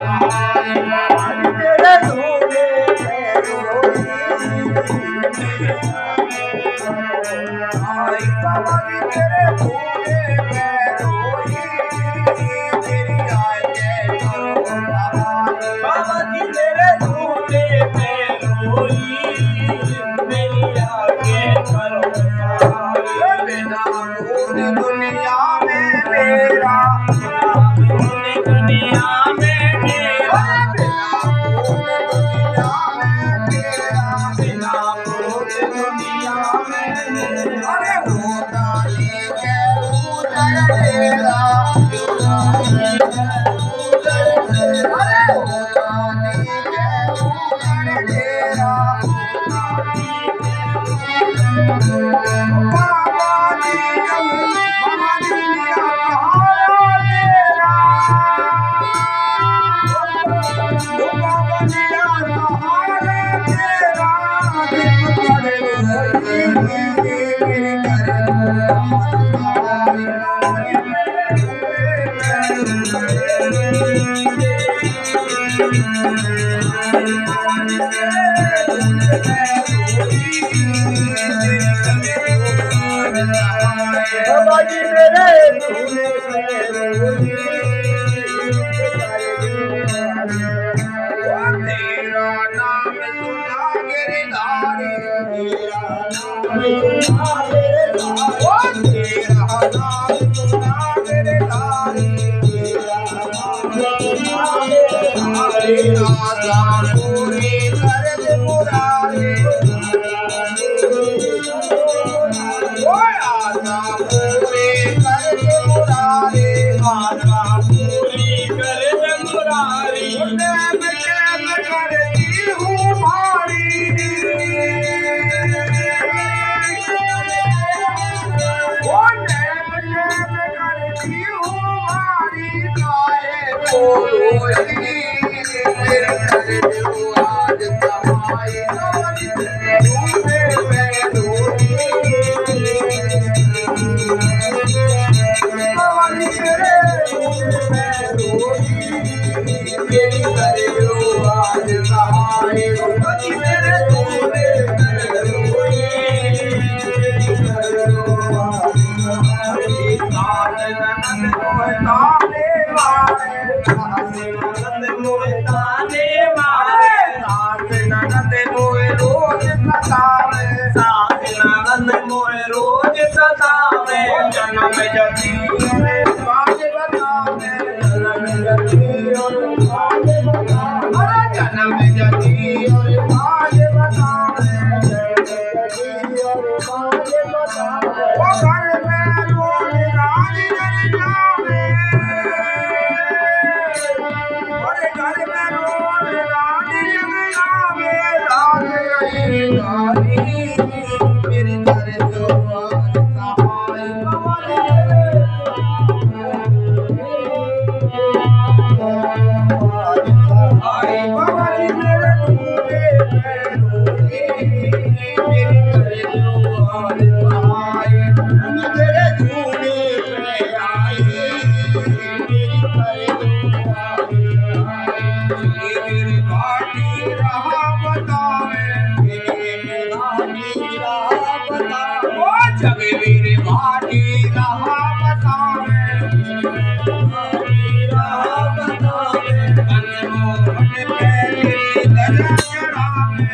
तेरे धूले आई बाबा जी तेरे धूले में रोई तेरी आए के करो बाबा जी तेरे धूले में रोई मेरी आगे करो बिना भूल दुनिया में मेरा दुनिया में मेरा बिना भूल दुनिया में अरे होता नहीं के उधर तेरा अरे होता नहीं के उधर तेरा बाबा जी बाबा जी मेरे धूले तेरा नाम सुना गिरधारी तेरा नाम सुना गिरधारी आशा पूरी कर दे मुरारी आशा पूरी कर दे मुरारी आशा पूरी कर दे मुरारी मैं करती हूँ भारी करती हूँ भारी गाए आज समाई रोज सतावे जन्म जती बाज बतावे जन्म जती और बाज बतावे जन्म जती और बाज बतावे वो घर में रोज रानी जावे और घर में रोज रानी आवे रानी मेरी घर जो सहाय आई बाबा जी मेरे धूले में मेरी घर जो सहाय तेरे धूले में आई मेरी घर जो मेरी बाटी रहा बतावे जग मेरे माटी रहा बतावे अनमोल पे तेरी दया चढ़ावे